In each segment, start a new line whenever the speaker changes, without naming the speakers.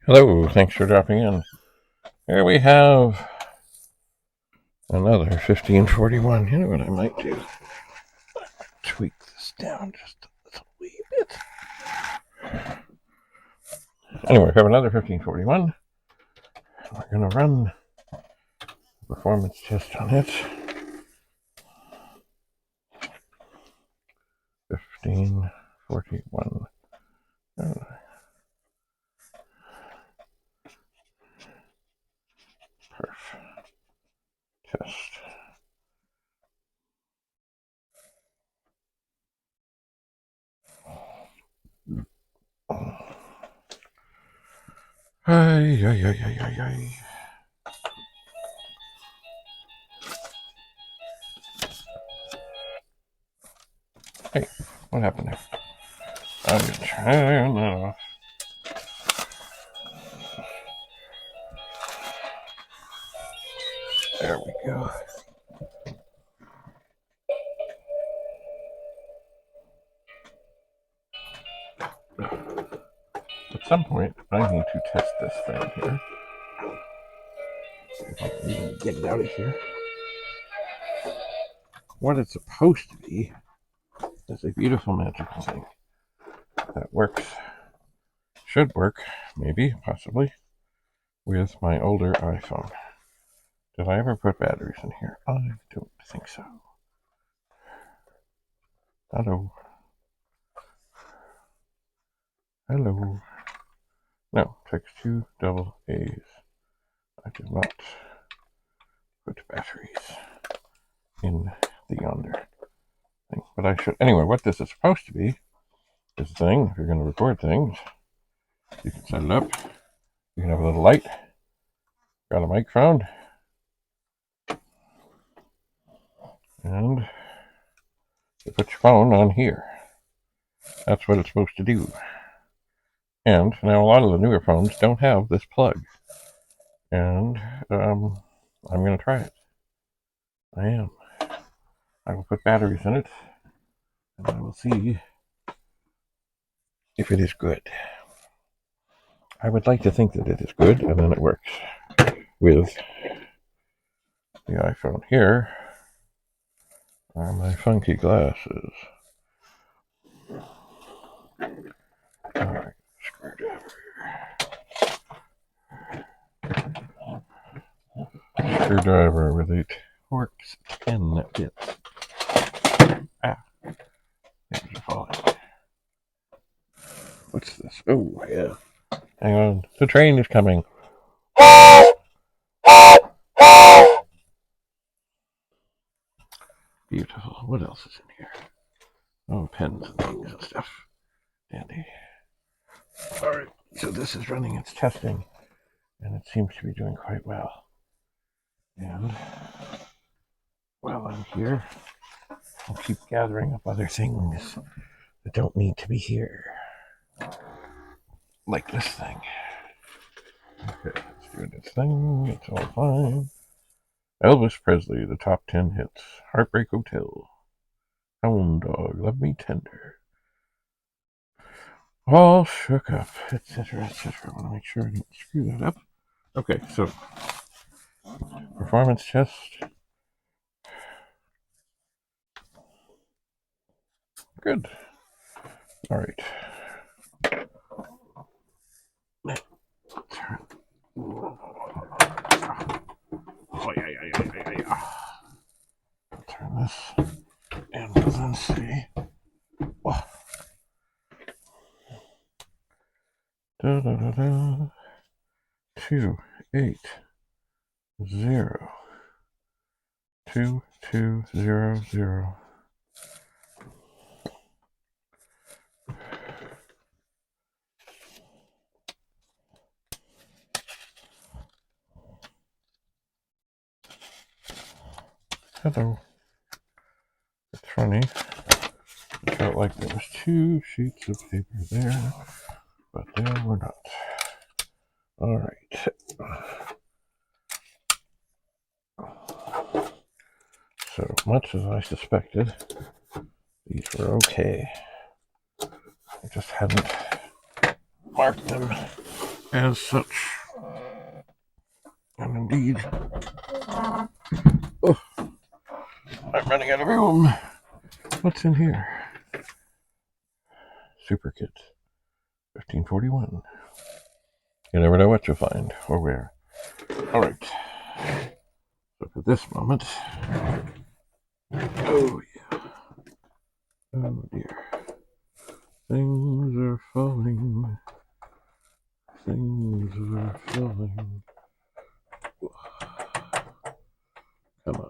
Hello, thanks for dropping in. Here we have another 1541. You know what I might do? Tweak this down just a little wee bit. Anyway, we have another 1541. We're going to run a performance test on it. 1541. Perf. Test. Ay, ay, ay, ay, ay, ay. Hey, what happened there? I'm going to turn that off. There we go. At some point, I need to test this thing here. If I can even get it out of here. What it's supposed to be is a beautiful magical thing that works, should work, maybe, possibly, with my older iPhone. Did I ever put batteries in here? I don't think so. Hello. Hello. No, takes 2 double A's. I did not put batteries in the yonder thing, but I should. Anyway, what this is supposed to be is a thing. If you're going to record things, you can set it up. You can have a little light. Got a microphone. And you put your phone on here. That's what it's supposed to do. And now a lot of the newer phones don't have this plug. And I'm going to try it. I am. I will put batteries in it. And I will see if it is good. I would like to think that it is good, and then it works with the iPhone. Here are my funky glasses. Alright, screwdriver. Screwdriver with a Torx 10 bits. Ah, things are falling. What's this? Oh, yeah. Hang on, the train is coming. Beautiful. What else is in here? Oh, pens and things and stuff. Dandy. Alright, so this is running its testing, and it seems to be doing quite well. And while I'm here, I'll keep gathering up other things that don't need to be here. Like this thing. Okay, it's doing its thing. It's all fine. Elvis Presley, the top 10 hits. Heartbreak Hotel. Hound Dog, Love Me Tender. All shook up, etc., etc. I want to make sure I don't screw that up. Okay, so performance test. Good. All right. Turn. Oh, yeah. Turn this, and we'll then see. Oh. Da da da da. 2 8 0 2 2 0 0. Hello. It's funny. It felt like there was 2 sheets of paper there, but there were not. All right. So much as I suspected, these were okay. I just hadn't marked them as such. And indeed, oh, I'm running out of room. What's in here? Super Kit, 1541. You never know what you'll find or where. All right. So for this moment, oh yeah, oh dear, things are falling. Things are falling. Come on.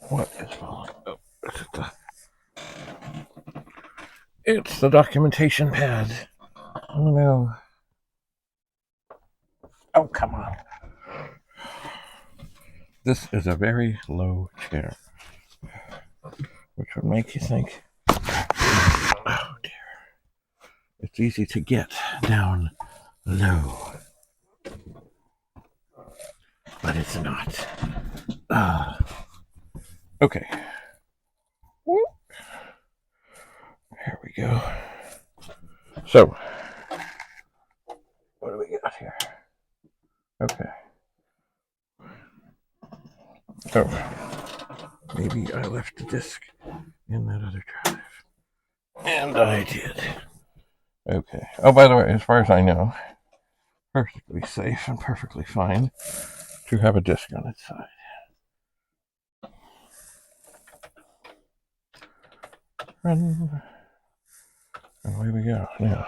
What is falling? Oh, it's the documentation pad. Oh no. Oh, come on. This is a very low chair, which would make you think, oh dear, it's easy to get down low, but it's not. Okay. Here we go. So, what do we got here? Okay. Oh, maybe I left the disc in that other drive. And I did. Okay. Oh, by the way, as far as I know, perfectly safe and perfectly fine to have a disc on its side. Run. And away we go. Now.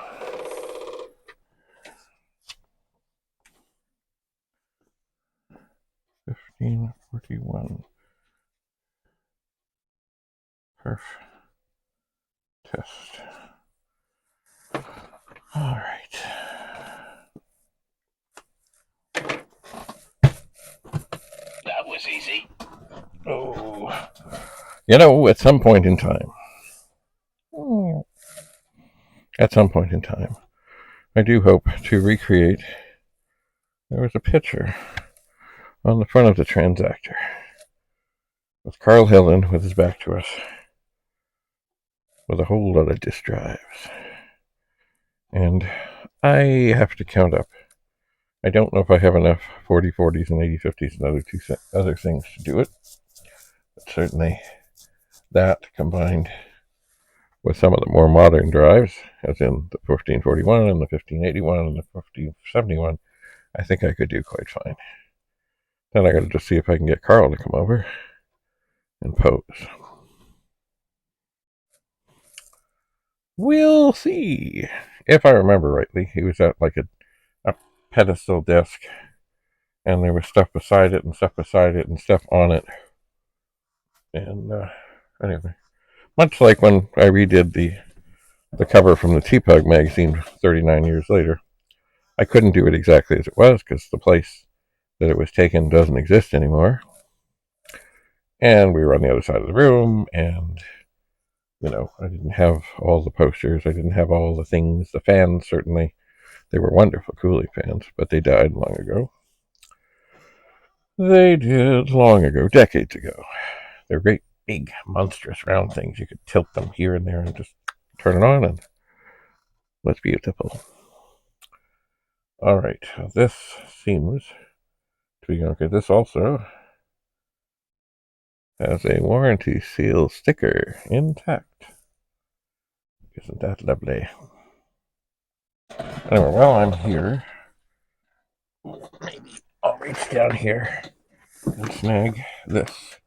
$15.41. Perf. Test. All right.
That was easy.
Oh. You know, at some point in time, I do hope to recreate. There was a picture on the front of the transactor with Carl Hillen with his back to us, with a whole lot of disk drives. And I have to count up. I don't know if I have enough 4040s and 8050s and other things to do it. But certainly that combined with some of the more modern drives, as in the 1541 and the 1581 and the 1571, I think I could do quite fine. Then I got to just see if I can get Carl to come over and pose. We'll see. If I remember rightly, he was at like a pedestal desk, and there was stuff beside it and stuff beside it and stuff on it. And anyway, much like when I redid the cover from the T-Pug magazine 39 years later, I couldn't do it exactly as it was because the place that it was taken doesn't exist anymore. And we were on the other side of the room, and I didn't have all the posters, I didn't have all the things. The fans, certainly, they were wonderful cooling fans, but they died long ago. They did long ago, decades ago. They're great, big, monstrous, round things. You could tilt them here and there and just turn it on, and that's beautiful. All right, this seems to be okay. This also has a warranty seal sticker intact. Isn't that lovely? Anyway, while I'm here, maybe I'll reach down here and snag this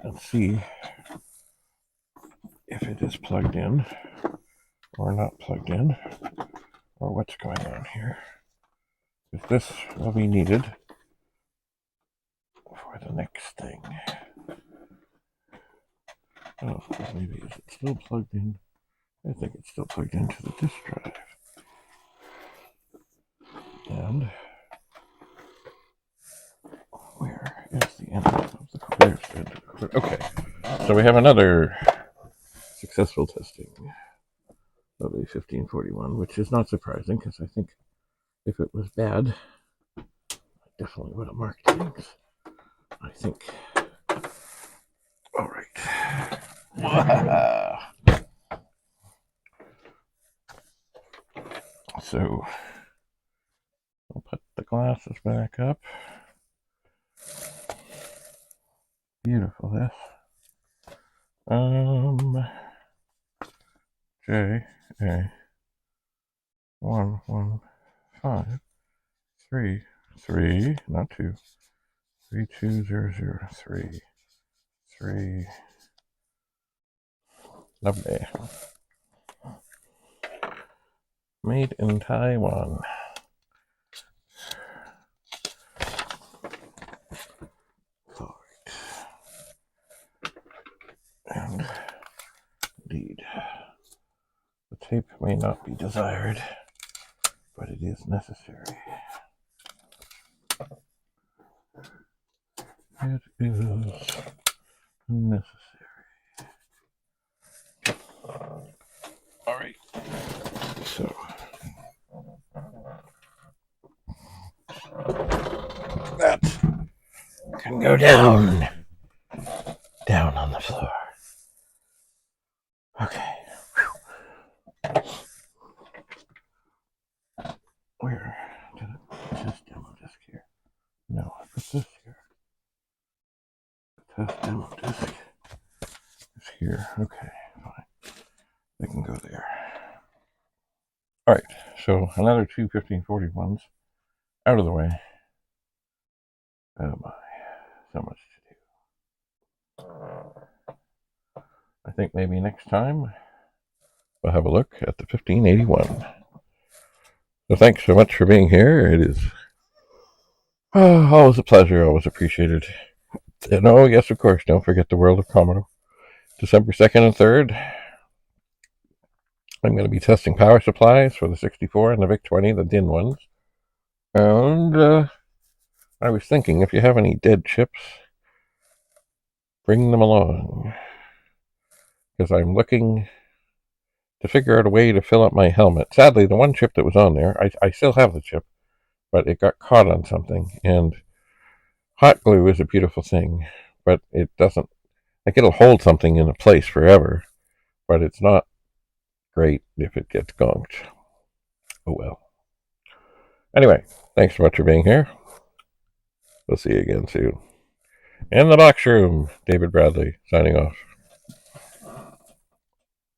and see if it is plugged in or not plugged in, or what's going on here. Because this will be needed for the next thing. Oh, maybe is it still plugged in? I think it's still plugged into the disk drive. And where is the end of the cord? Okay, so we have another successful testing of a 1541, which is not surprising because I think if it was bad, I definitely would have marked things. I think So we'll put the glasses back up. Beautiful this. J A 11533, not 2, 32003. Lovely. Made in Taiwan. Alright. And indeed, the tape may not be desired, but it is necessary. It is necessary. Alright. So that can go down on the floor. Okay. Where did I put this demo disc here? No, I put this here. The test demo disc is here. Okay, fine. They can go there. Alright, so another two 1541s out of the way. Oh my, so much to do. I think maybe next time we'll have a look at the 1581. So thanks so much for being here. It is always a pleasure, always appreciated. And oh, yes, of course, don't forget the World of Commodore. December 2nd and 3rd, I'm going to be testing power supplies for the 64 and the VIC-20, the DIN ones. And I was thinking, if you have any dead chips, bring them along. Because I'm looking to figure out a way to fill up my helmet. Sadly, the one chip that was on there, I still have the chip, but it got caught on something. And hot glue is a beautiful thing, but it doesn't, like, it'll hold something in a place forever, but it's not great if it gets gonked. Oh well. Anyway, thanks so much for being here. We'll see you again soon. In the box room, David Bradley, signing off.